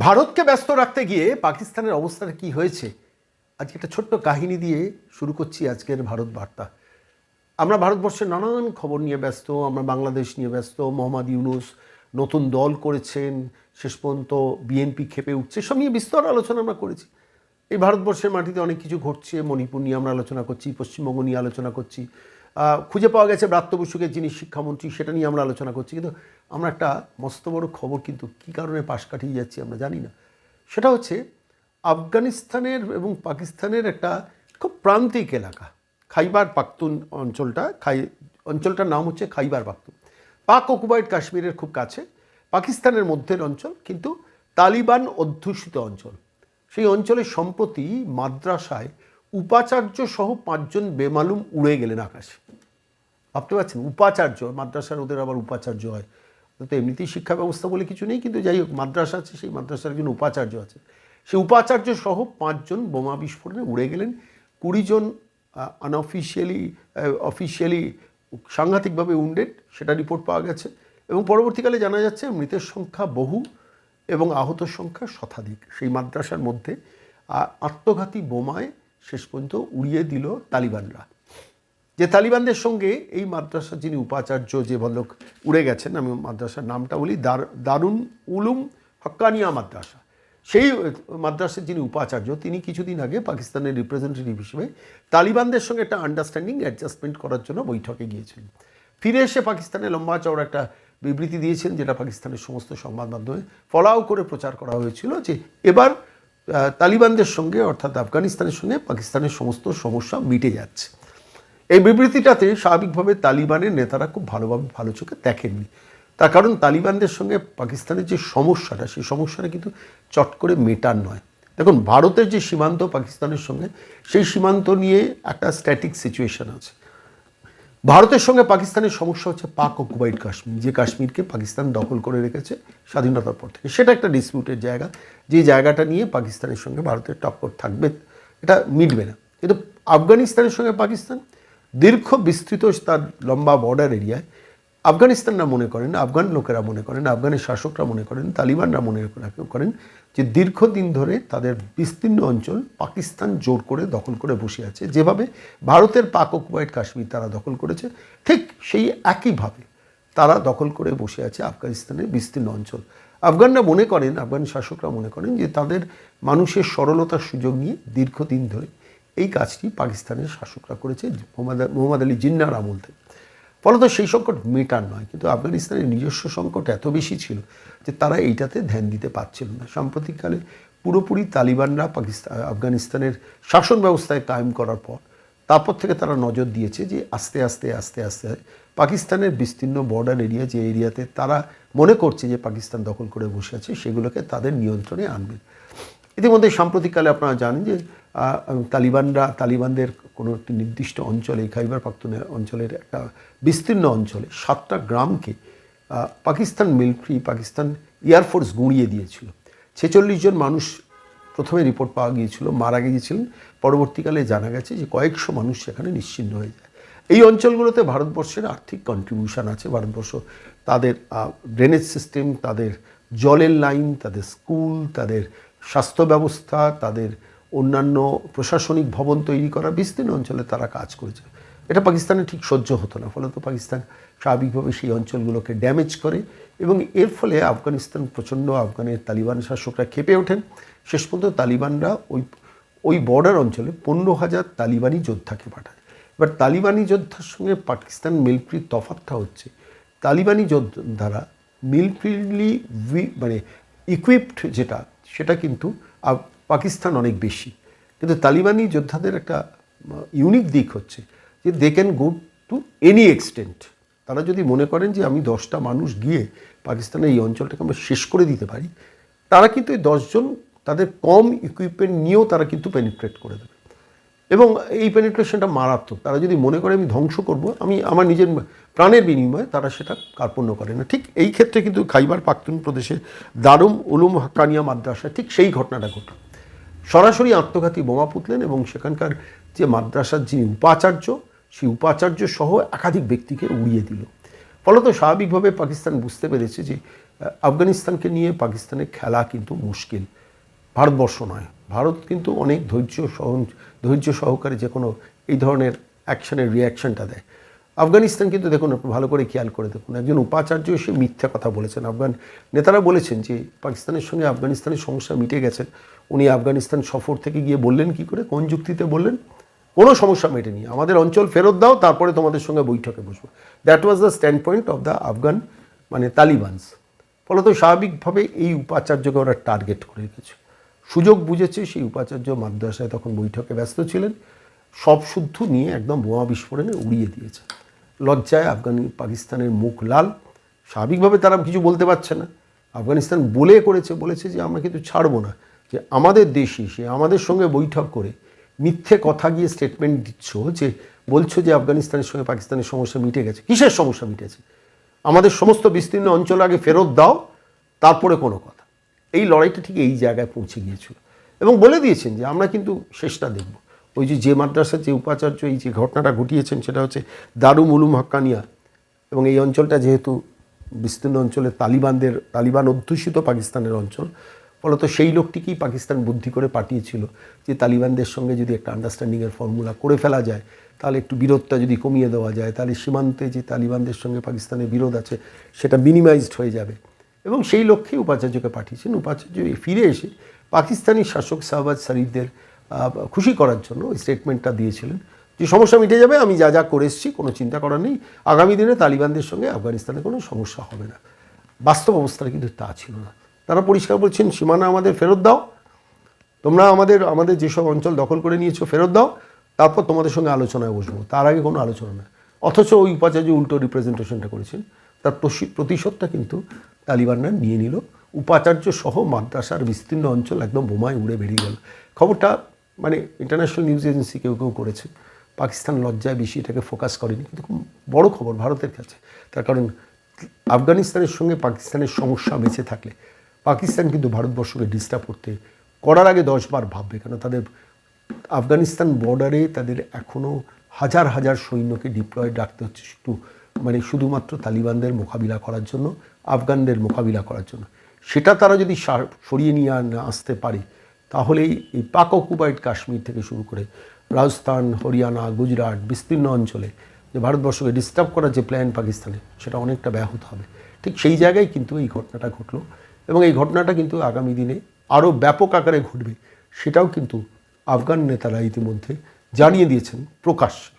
ভারতকে ব্যস্ত রাখতে গিয়ে পাকিস্তানের অবস্থাটা কি হয়েছে আজকে একটা ছোট্ট কাহিনী দিয়ে শুরু করছি আজকের ভারত বার্তা। আমরা ভারতবর্ষের নানান খবর নিয়ে ব্যস্ত, আমরা বাংলাদেশ নিয়ে ব্যস্ত। মোহাম্মদ ইউনূস নতুন দল করেছেন, শেষ পর্যন্ত বিএনপি খেপে উঠছে, সব নিয়ে বিস্তর আলোচনা আমরা করেছি। এই ভারতবর্ষের মাটিতে অনেক কিছু ঘটছে, মণিপুর নিয়ে আমরা আলোচনা করছি, পশ্চিমবঙ্গ নিয়ে আলোচনা করছি, খুঁজে পাওয়া গেছে ব্রাত্য বসুকের যিনি শিক্ষামন্ত্রী সেটা নিয়ে আমরা আলোচনা করছি। কিন্তু আমরা একটা মস্ত বড় খবর কিন্তু কী কারণে পাশ কাটিয়ে যাচ্ছি আমরা জানি না। সেটা হচ্ছে আফগানিস্তানের এবং পাকিস্তানের একটা খুব প্রান্তিক এলাকা, খাইবার পাখতুন অঞ্চলটার নাম হচ্ছে খাইবার পাখতুন। পাক অকুপাইড কাশ্মীরের খুব কাছে, পাকিস্তানের মধ্যের অঞ্চল, কিন্তু তালিবান অধ্যুষিত অঞ্চল। সেই অঞ্চলে সম্প্রতি মাদ্রাসায় উপাচার্য সহ 5 জন বেমালুম উড়ে গেলেন আকাশে। ভাবতে পারছেন, উপাচার্য, মাদ্রাসার ওদের আবার উপাচার্য হয়, তো এমনিতেই শিক্ষা ব্যবস্থা বলে কিছু নেই, কিন্তু যাই হোক মাদ্রাসা আছে, সেই মাদ্রাসার একজন উপাচার্য আছে। সেই উপাচার্য সহ 5 জন বোমা বিস্ফোরণে উড়ে গেলেন। 20 জন অফিসিয়ালি সাংঘাতিকভাবে উন্ডেড, সেটা রিপোর্ট পাওয়া গেছে। এবং পরবর্তীকালে জানা যাচ্ছে মৃতের সংখ্যা বহু এবং আহতর সংখ্যা শতাধিক। সেই মাদ্রাসার মধ্যে আত্মঘাতী বোমায় শেষ পর্যন্ত উড়িয়ে দিল তালিবানরা। যে তালিবানদের সঙ্গে এই মাদ্রাসার যিনি উপাচার্য, যে ভদ্রলোক উড়ে গেছেন, আমি মাদ্রাসার নামটা বলি, দারুন উলুম হক্কানিয়া মাদ্রাসা, সেই মাদ্রাসার যিনি উপাচার্য তিনি কিছুদিন আগে পাকিস্তানের রিপ্রেজেন্টেটিভ হিসেবে তালিবানদের সঙ্গে একটা আন্ডারস্ট্যান্ডিং অ্যাডজাস্টমেন্ট করার জন্য বৈঠকে গিয়েছিলেন। ফিরে এসে পাকিস্তানে লম্বা চওড়া একটা বিবৃতি দিয়েছেন, যেটা পাকিস্তানের সমস্ত সংবাদ মাধ্যমে ফলাও করে প্রচার করা হয়েছিল, যে এবার তালিবানদের সঙ্গে অর্থাৎ আফগানিস্তানের সঙ্গে পাকিস্তানের সমস্ত সমস্যা মিটে যাচ্ছে। এই বিবৃতিটাতে স্বাভাবিকভাবে তালিবানের নেতারা খুব ভালো চোখে দেখেননি। তার কারণ তালিবানদের সঙ্গে পাকিস্তানের যে সমস্যাটা, সেই সমস্যাটা কিন্তু চট করে মেটার নয়। দেখুন, ভারতের যে সীমান্ত পাকিস্তানের সঙ্গে, সেই সীমান্ত নিয়ে একটা স্ট্যাটিক সিচুয়েশন আছে। ভারতের সঙ্গে পাকিস্তানের সমস্যা হচ্ছে পাক অকুপাইড কাশ্মীর, যে কাশ্মীরকে পাকিস্তান দখল করে রেখেছে স্বাধীনতার পর থেকে। সেটা একটা ডিসপিউটেড জায়গা, যে জায়গাটা নিয়ে পাকিস্তানের সঙ্গে ভারতের টক্কর থাকবে, এটা মিটবে না। কিন্তু আফগানিস্তানের সঙ্গে পাকিস্তান দীর্ঘ বিস্তৃত তার লম্বা বর্ডার এরিয়ায় আফগানিস্তানরা মনে করেন, আফগান লোকেরা মনে করেন, আফগানের শাসকরা মনে করেন, তালিবানরা মনে করেন যে দীর্ঘদিন ধরে তাদের বিস্তীর্ণ অঞ্চল পাকিস্তান জোর করে দখল করে বসে আছে। যেভাবে ভারতের পাক অকুপাইড কাশ্মীর তারা দখল করেছে, ঠিক সেই একইভাবে তারা দখল করে বসে আছে আফগানিস্তানের বিস্তীর্ণ অঞ্চল। আফগানরা মনে করেন, আফগান শাসকরা মনে করেন যে তাদের মানুষের সরলতার সুযোগ নিয়ে দীর্ঘদিন ধরে এই কাজটি পাকিস্তানের শাসকরা করেছে মোহাম্মদ আলী জিন্নাহর আমল থেকে। ফলত সেই সংকট মেটার নয়, কিন্তু আফগানিস্তানের নিজস্ব সংকট এত বেশি ছিল যে তারা এইটাতে ধ্যান দিতে পারছিল না। সাম্প্রতিককালে পুরোপুরি তালিবানরা আফগানিস্তানের শাসন ব্যবস্থায় কায়েম করার পর, তারপর থেকে তারা নজর দিয়েছে যে আস্তে আস্তে পাকিস্তানের বিস্তীর্ণ বর্ডার এরিয়া, যে এরিয়াতে তারা মনে করছে যে পাকিস্তান দখল করে বসে আছে, সেগুলোকে তাদের নিয়ন্ত্রণে আনবে। ইতিমধ্যে সাম্প্রতিককালে আপনারা জানেন যে তালিবানদের কোনো একটি নির্দিষ্ট অঞ্চলে, খাইবার পাখতুনের অঞ্চলের একটা বিস্তীর্ণ অঞ্চলে 7টা গ্রামকে পাকিস্তান মিলিটারি, পাকিস্তান এয়ারফোর্স গুঁড়িয়ে দিয়েছিল। 46 জন মানুষ প্রথমে রিপোর্ট পাওয়া গিয়েছিল মারা গিয়েছিলেন। পরবর্তীকালে জানা গেছে যে কয়েকশো মানুষ সেখানে নিশ্চিহ্ন হয়ে যায়। এই অঞ্চলগুলোতে ভারতবর্ষের আর্থিক কন্ট্রিবিউশন আছে। ভারতবর্ষ তাদের ড্রেনেজ সিস্টেম, তাদের জলের লাইন, তাদের স্কুল, তাদের স্বাস্থ্য ব্যবস্থা, তাদের অন্যান্য প্রশাসনিক ভবন তৈরি করা বিস্তীর্ণ অঞ্চলে তারা কাজ করেছে। এটা পাকিস্তানে ঠিক সহ্য হতো না, ফলত পাকিস্তান স্বাভাবিকভাবে সেই অঞ্চলগুলোকে ড্যামেজ করে, এবং এর ফলে আফগানিস্তান প্রচণ্ড, আফগানের তালিবান শাসকরা ক্ষেপে ওঠেন। শেষ পর্যন্ত তালিবানরা ওই বর্ডার অঞ্চলে 15,000 তালিবানি যোদ্ধাকে পাঠায়। এবার তালিবানি যোদ্ধার সঙ্গে পাকিস্তান মিলিটারির তফাৎটা হচ্ছে, তালিবানি যোদ্ধারা মিলিটারিলি ইকুইপড সেটা কিন্তু পাকিস্তান অনেক বেশি। কিন্তু তালিবানি যোদ্ধাদের একটা ইউনিক দিক হচ্ছে যে they can go to any extent. তারা যদি মনে করেন যে আমি 10টা মানুষ গিয়ে পাকিস্তানের এই অঞ্চলটাকে আমরা শেষ করে দিতে পারি, তারা কিন্তু এই 10 জন তাদের কম ইকুইপমেন্ট নিয়েও তারা কিন্তু পেনিট্রেট করে দেবে, এবং এই পেনিট্রেশনটা মারাত্মক। তারা যদি মনে করে আমি ধ্বংস করব, আমি আমার নিজের প্রাণের বিনিময়ে, তারা সেটা কার্পণ্য করে না। ঠিক এই ক্ষেত্রে কিন্তু খাইবার পাখতুন প্রদেশে দারুল উলুম হক্কানিয়া মাদ্রাসা ঠিক সেই ঘটনাটা ঘটল। সরাসরি আত্মঘাতী বোমা পুতলেন, এবং সেখানকার যে মাদ্রাসার যিনি উপাচার্য, সেই উপাচার্য সহ একাধিক ব্যক্তিকে উড়িয়ে দিল। ফলত স্বাভাবিকভাবে পাকিস্তান বুঝতে পেরেছে যে আফগানিস্তানকে নিয়ে পাকিস্তানের খেলা কিন্তু মুশকিল, ভারতবর্ষ নয়। ভারত কিন্তু অনেক ধৈর্য সহকারে যে কোনো এই ধরনের অ্যাকশনের রিয়াকশনটা দেয়। আফগানিস্তান কিন্তু দেখুন, আপনি ভালো করে খেয়াল করে দেখুন, একজন উপাচার্য এসে মিথ্যা কথা বলেছেন। আফগান নেতারা বলেছেন যে পাকিস্তানের সঙ্গে আফগানিস্তানের সমস্যা মিটে গেছেন। উনি আফগানিস্তান সফর থেকে গিয়ে বললেন কি করে, কোন যুক্তিতে বললেন? কোনো সমস্যা মেটেনি, আমাদের অঞ্চল ফেরত দাও, তারপরে তোমাদের সঙ্গে বৈঠকে বসবো। That was the stand point of the Afghan Talibans. ফলত স্বাভাবিকভাবে এই উপাচার্যকে ওরা টার্গেট করে রেখেছে, সুযোগ বুঝেছে। সেই উপাচার্য মাদ্রাসায় তখন বৈঠকে ব্যস্ত ছিলেন, সব শুদ্ধ নিয়ে একদম বোমা বিস্ফোরণে উড়িয়ে দিয়েছে। লজ্জায় পাকিস্তানের মুখ লাল, স্বাভাবিকভাবে তারা কিছু বলতে পারছে না। আফগানিস্তান বলেছে যে আমরা কিন্তু ছাড়বো না, যে আমাদের দেশে এসে আমাদের সঙ্গে বৈঠক করে মিথ্যে কথা গিয়ে স্টেটমেন্ট দিচ্ছ, যে বলছো যে আফগানিস্তানের সঙ্গে পাকিস্তানের সমস্যা মিটে গেছে। কিসের সমস্যা মিটেছে? আমাদের সমস্ত বিস্তীর্ণ অঞ্চল আগে ফেরত দাও, তারপরে কোনো কথা। এই লড়াইটা ঠিক এই জায়গায় পৌঁছে গিয়েছিল এবং বলে দিয়েছেন যে আমরা কিন্তু শেষটা দেখব। ওই যে মাদ্রাসার যে উপাচার্য এই যে ঘটনাটা ঘটিয়েছেন, সেটা হচ্ছে দারুল উলুম হাক্কানিয়া, এবং এই অঞ্চলটা যেহেতু বিস্তীর্ণ অঞ্চলে তালিবান অধ্যুষিত পাকিস্তানের অঞ্চল, ফলত সেই লোকটিকেই পাকিস্তান বুদ্ধি করে পাঠিয়েছিল যে তালিবানদের সঙ্গে যদি একটা আন্ডারস্ট্যান্ডিংয়ের ফর্মুলা করে ফেলা যায়, তাহলে একটু বিরোধটা যদি কমিয়ে দেওয়া যায়, তাহলে সীমান্তে যে তালিবানদের সঙ্গে পাকিস্তানের বিরোধ আছে সেটা মিনিমাইজড হয়ে যাবে। এবং সেই লক্ষ্যেই উপাচার্যকে পাঠিয়েছেন। উপাচার্য ফিরে এসে পাকিস্তানি শাসক শাহবাজ শরীফদের খুশি করার জন্য ওই স্টেটমেন্টটা দিয়েছিলেন যে সমস্যা মিটে যাবে, আমি যা যা করে এসেছি, কোনো চিন্তা করার নেই, আগামী দিনে তালিবানদের সঙ্গে আফগানিস্তানে কোনো সমস্যা হবে না। বাস্তব অবস্থাটা কিন্তু তা ছিল না। তারা পরিষ্কার বলছেন, সীমানা আমাদের ফেরত দাও, তোমরা আমাদের যেসব অঞ্চল দখল করে নিয়েছো ফেরত দাও, তারপর তোমাদের সঙ্গে আলোচনায় বসবো। তার আগে কোনো আলোচনা না। অথচ ওই উপাচার্য উল্টো রিপ্রেজেন্টেশনটা করেছেন, তার প্রতিশোধটা কিন্তু তালিবানরা নিয়ে নিল। উপাচার্য সহ মাদ্রাসার বিস্তীর্ণ অঞ্চল একদম বোমায় উড়ে বেরিয়ে গেল। খবরটা ইন্টারন্যাশনাল নিউজ এজেন্সি কেউ করেছে। পাকিস্তান লজ্জায় বেশি এটাকে ফোকাস করেনি, কিন্তু খুব বড় খবর ভারতের কাছে। তার কারণ আফগানিস্তানের সঙ্গে পাকিস্তানের সমস্যা বেঁচে থাকলে পাকিস্তান কিন্তু ভারতবর্ষকে ডিস্টার্ব করার আগে 10 বার ভাববে। কেন তাদের আফগানিস্তান বর্ডারে তাদের এখনও হাজার হাজার সৈন্যকে ডিপ্লয়েড রাখতে হচ্ছে, শুধুমাত্র তালিবানদের মোকাবিলা করার জন্য, আফগানদের মোকাবিলা করার জন্য। সেটা তারা যদি সরিয়ে নিয়ে আসতে পারে, তাহলেই এই পাক অকুপাইড কাশ্মীর থেকে শুরু করে রাজস্থান, হরিয়ানা, গুজরাট বিস্তীর্ণ অঞ্চলে যে ভারতবর্ষকে ডিস্টার্ব করার যে প্ল্যান পাকিস্তানে, সেটা অনেকটা ব্যাহত হবে। ঠিক সেই জায়গায় কিন্তু এই ঘটনাটা ঘটলো, এবং এই ঘটনাটা কিন্তু আগামী দিনে আরও ব্যাপক আকারে ঘটবে, সেটাও কিন্তু আফগান নেতারা ইতিমধ্যে জানিয়ে দিয়েছেন প্রকাশ্যে।